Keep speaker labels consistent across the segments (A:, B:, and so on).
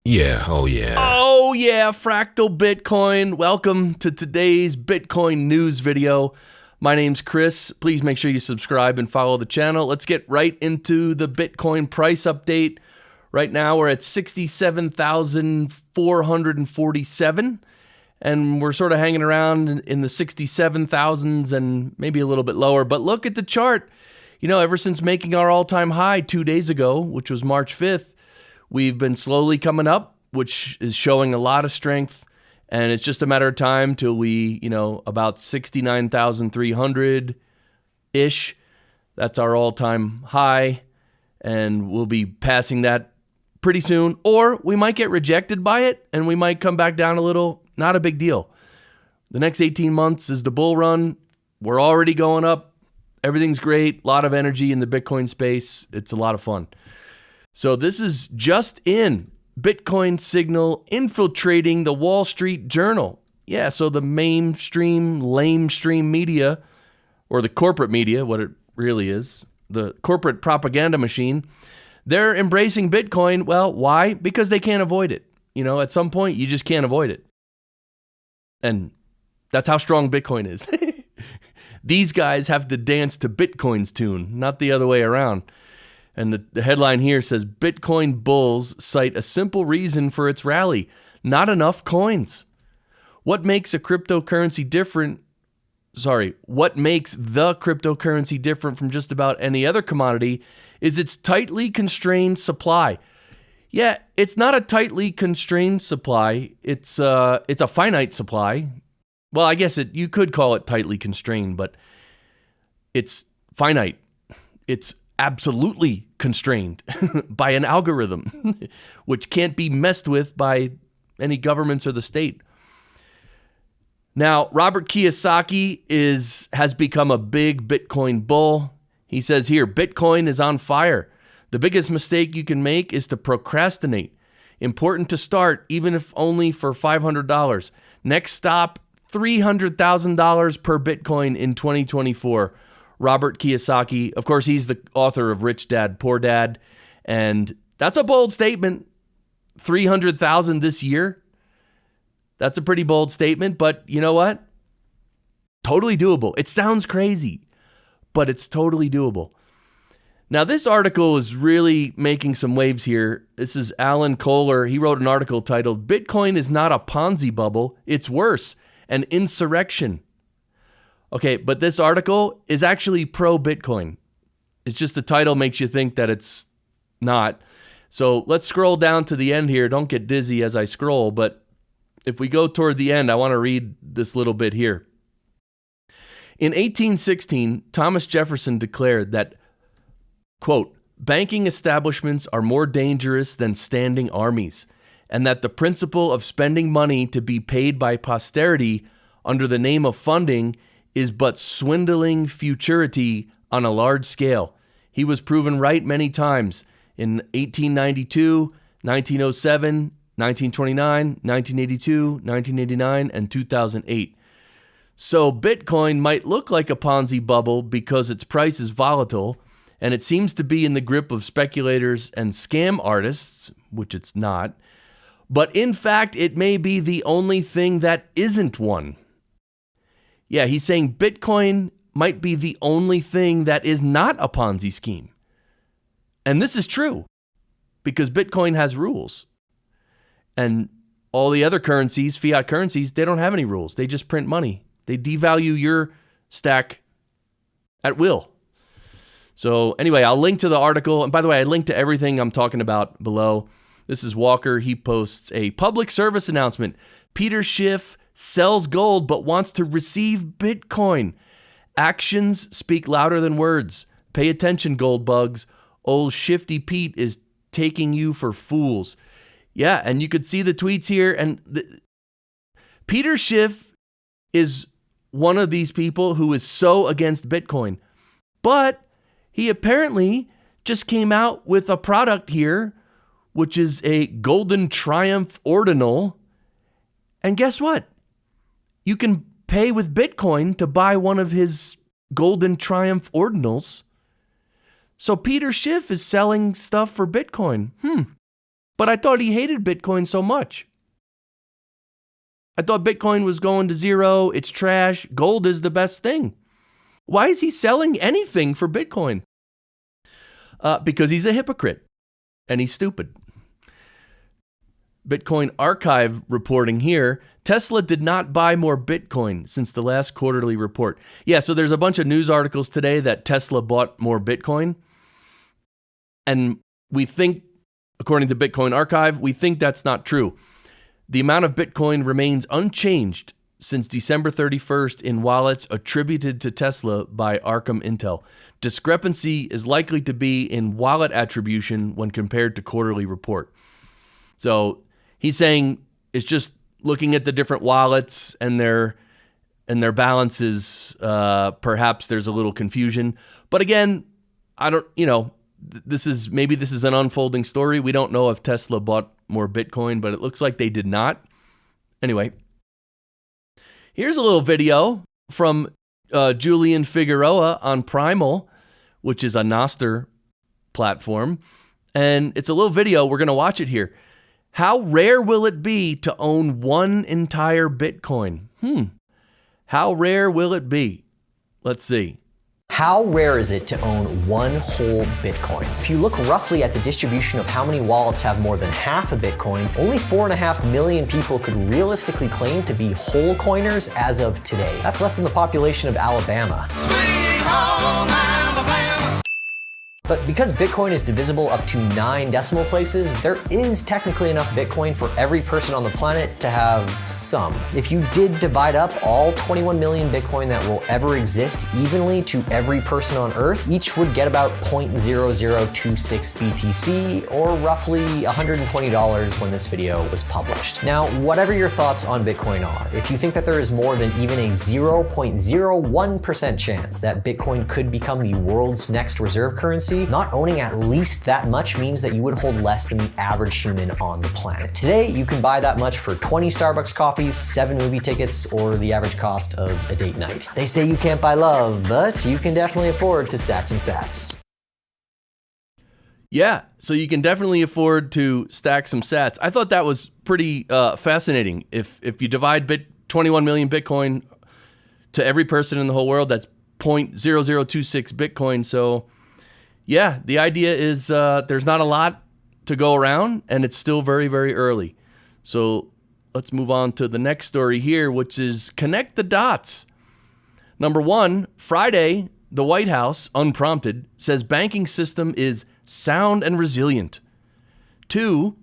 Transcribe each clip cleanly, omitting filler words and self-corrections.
A: Yeah, oh yeah.
B: Oh yeah, Fractal Bitcoin. Welcome to today's Bitcoin news video. My name's Chris. Please make sure you subscribe and follow the channel. Let's get right into the Bitcoin price update. Right now we're at 67,447 and we're sort of hanging around in the 67,000s and maybe a little bit lower. But look at the chart. You know, ever since making our all-time high 2 days ago, which was March 5th, we've been slowly coming up, which is showing a lot of strength. And it's just a matter of time till we, about 69,300-ish. That's our all-time high. And we'll be passing that pretty soon. Or we might get rejected by it and we might come back down a little. Not a big deal. The next 18 months is the bull run. We're already going up. Everything's great. A lot of energy in the Bitcoin space. It's a lot of fun. So this is just in. Bitcoin signal infiltrating the Wall Street Journal. Yeah, so the mainstream, lamestream media, or the corporate media, what it really is, the corporate propaganda machine, they're embracing Bitcoin. Well, why? Because they can't avoid it. At some point, you just can't avoid it. And that's how strong Bitcoin is. These guys have to dance to Bitcoin's tune, not the other way around. And the headline here says, Bitcoin bulls cite a simple reason for its rally: not enough coins. What makes the cryptocurrency different from just about any other commodity is its tightly constrained supply. Yeah, it's not a tightly constrained supply. It's a finite supply. Well, I guess you could call it tightly constrained, but it's finite. It's absolutely constrained by an algorithm, which can't be messed with by any governments or the state. Now, Robert Kiyosaki has become a big Bitcoin bull. He says here, Bitcoin is on fire. The biggest mistake you can make is to procrastinate. Important to start, even if only for $500. Next stop, $300,000 per Bitcoin in 2024. Robert Kiyosaki, of course, he's the author of Rich Dad, Poor Dad, and that's a bold statement. 300,000 this year. That's a pretty bold statement, but you know what? Totally doable. It sounds crazy, but it's totally doable. Now, this article is really making some waves here. This is Alan Kohler. He wrote an article titled, Bitcoin is not a Ponzi bubble. It's worse, an insurrection. Okay, but this article is actually pro-Bitcoin. It's just the title makes you think that it's not. So let's scroll down to the end here. Don't get dizzy as I scroll, but if we go toward the end, I want to read this little bit here. In 1816, Thomas Jefferson declared that, quote, banking establishments are more dangerous than standing armies, and that the principle of spending money to be paid by posterity under the name of funding is but swindling futurity on a large scale. He was proven right many times in 1892, 1907, 1929, 1982, 1989, and 2008. So Bitcoin might look like a Ponzi bubble because its price is volatile, and it seems to be in the grip of speculators and scam artists, which it's not. But in fact, it may be the only thing that isn't one. Yeah, he's saying Bitcoin might be the only thing that is not a Ponzi scheme. And this is true because Bitcoin has rules. And all the other currencies, fiat currencies, they don't have any rules. They just print money. They devalue your stack at will. So anyway, I'll link to the article. And by the way, I link to everything I'm talking about below. This is Walker. He posts a public service announcement. Peter Schiff sells gold but wants to receive Bitcoin. Actions speak louder than words. Pay attention, gold bugs. Old Shifty Pete is taking you for fools. Yeah, and you could see the tweets here. And Peter Schiff is one of these people who is so against Bitcoin. But he apparently just came out with a product here, which is a Golden Triumph Ordinal. And guess what? You can pay with Bitcoin to buy one of his Golden Triumph Ordinals. So Peter Schiff is selling stuff for Bitcoin. But I thought he hated Bitcoin so much. I thought Bitcoin was going to zero. It's trash. Gold is the best thing. Why is he selling anything for Bitcoin? Because he's a hypocrite and he's stupid. Bitcoin Archive reporting here, Tesla did not buy more Bitcoin since the last quarterly report. Yeah, so there's a bunch of news articles today that Tesla bought more Bitcoin. And we think, according to Bitcoin Archive, we think that's not true. The amount of Bitcoin remains unchanged since December 31st in wallets attributed to Tesla by Arkham Intel. Discrepancy is likely to be in wallet attribution when compared to quarterly report. So he's saying it's just looking at the different wallets and their balances. Perhaps there's a little confusion. But again, I don't, this is an unfolding story. We don't know if Tesla bought more Bitcoin, but it looks like they did not. Anyway, here's a little video from Julian Figueroa on Primal, which is a Nostr platform. And it's a little video. We're going to watch it here. How rare will it be to own one entire Bitcoin? How rare will it be? Let's see.
A: How rare is it to own one whole Bitcoin? If you look roughly at the distribution of how many wallets have more than half a Bitcoin, only 4.5 million people could realistically claim to be whole coiners as of today. That's less than the population of Alabama. Sweet home Alabama. But because Bitcoin is divisible up to 9 decimal places, there is technically enough Bitcoin for every person on the planet to have some. If you did divide up all 21 million Bitcoin that will ever exist evenly to every person on Earth, each would get about 0.0026 BTC, or roughly $120 when this video was published. Now, whatever your thoughts on Bitcoin are, if you think that there is more than even a 0.01% chance that Bitcoin could become the world's next reserve currency, not owning at least that much means that you would hold less than the average human on the planet. Today, you can buy that much for 20 Starbucks coffees, 7 movie tickets, or the average cost of a date night. They say you can't buy love, but you can definitely afford to stack some sats.
B: Yeah, so you can definitely afford to stack some sats. I thought that was pretty fascinating. If you divide 21 million Bitcoin to every person in the whole world, that's 0.0026 Bitcoin. So yeah, the idea is there's not a lot to go around, and it's still very, very early. So let's move on to the next story here, which is connect the dots. Number one, Friday, the White House, unprompted, says banking system is sound and resilient. 2,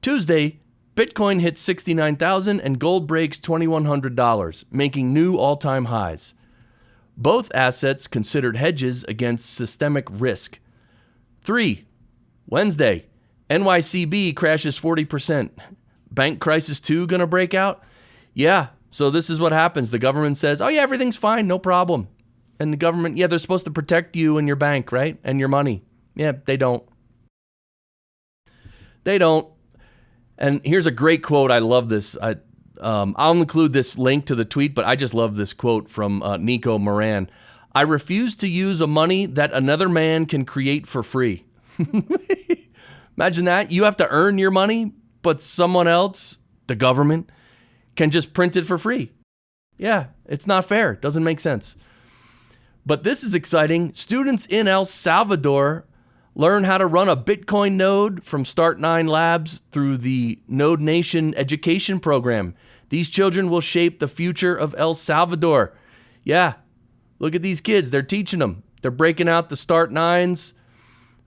B: Tuesday, Bitcoin hits 69,000 and gold breaks $2,100, making new all-time highs. Both assets considered hedges against systemic risk. 3, Wednesday, NYCB crashes 40%. Bank crisis 2 gonna break out? Yeah, so this is what happens. The government says, oh yeah, everything's fine, no problem. And the government, yeah, they're supposed to protect you and your bank, right? And your money. Yeah, they don't. They don't. And here's a great quote. I love this. I'll include this link to the tweet, but I just love this quote from Nico Moran. I refuse to use a money that another man can create for free. Imagine that. You have to earn your money, but someone else, the government, can just print it for free. Yeah, it's not fair. It doesn't make sense. But this is exciting. Students in El Salvador learn how to run a Bitcoin node from Start9 Labs through the Node Nation education program. These children will shape the future of El Salvador. Yeah, look at these kids. They're teaching them. They're breaking out the Start9s.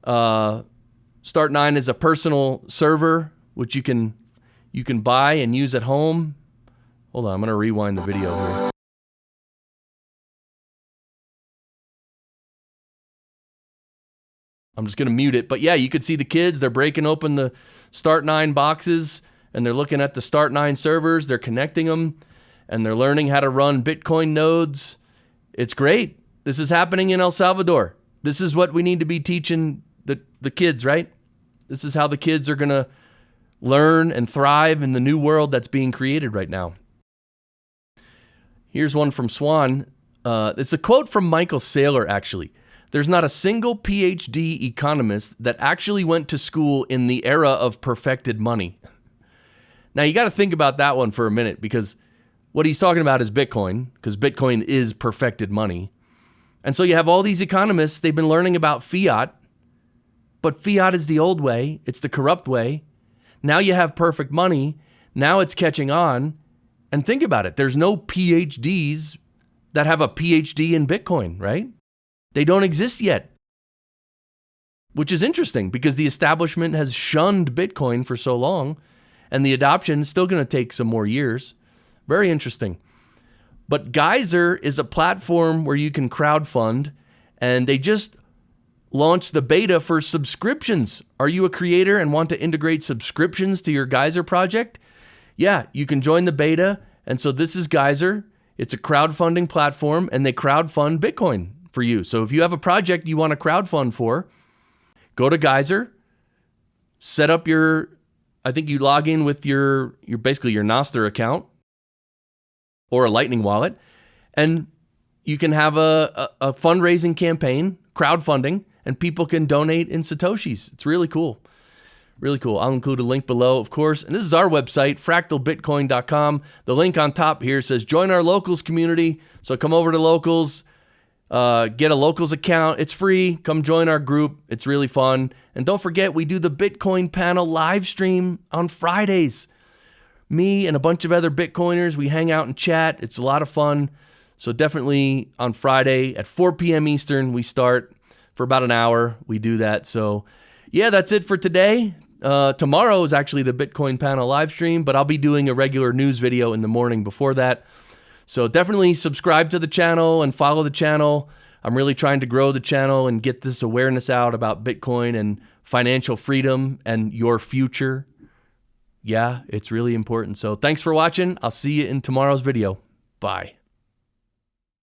B: Start9 is a personal server, which you can buy and use at home. Hold on, I'm going to rewind the video here. I'm just going to mute it. But yeah, you could see the kids. They're breaking open the Start9 boxes, and they're looking at the Start9 servers. They're connecting them, and they're learning how to run Bitcoin nodes. It's great. This is happening in El Salvador. This is what we need to be teaching the kids, right? This is how the kids are going to learn and thrive in the new world that's being created right now. Here's one from Swan. It's a quote from Michael Saylor, actually. There's not a single PhD economist that actually went to school in the era of perfected money. Now, you got to think about that one for a minute, because what he's talking about is Bitcoin, because Bitcoin is perfected money. And so you have all these economists, they've been learning about fiat, but fiat is the old way. It's the corrupt way. Now you have perfect money. Now it's catching on. And think about it. There's no PhDs that have a PhD in Bitcoin, right? They don't exist yet, which is interesting because the establishment has shunned Bitcoin for so long, and the adoption is still going to take some more years. Very interesting. But Geyser is a platform where you can crowdfund, and they just launched the beta for subscriptions. Are you a creator and want to integrate subscriptions to your Geyser project? Yeah, you can join the beta. And so this is Geyser. It's a crowdfunding platform, and they crowdfund Bitcoin for you. So if you have a project you want to crowdfund for, go to Geyser, set up I think you log in with your basically your Nostr account or a Lightning wallet, and you can have a fundraising campaign, crowdfunding, and people can donate in Satoshis. It's really cool. Really cool. I'll include a link below, of course. And this is our website, fractalbitcoin.com. The link on top here says join our locals community. So come over to locals, get a locals account. It's free. Come join our group. It's really fun. And don't forget, we do the Bitcoin panel live stream on Fridays. Me and a bunch of other Bitcoiners, we hang out and chat. It's a lot of fun. So definitely on Friday at 4 p.m. Eastern, we start for about an hour. We do that. So yeah, that's it for today. Tomorrow is actually the Bitcoin panel live stream, but I'll be doing a regular news video in the morning before that. So definitely subscribe to the channel and follow the channel. I'm really trying to grow the channel and get this awareness out about Bitcoin and financial freedom and your future. Yeah, it's really important. So thanks for watching. I'll see you in tomorrow's video. Bye.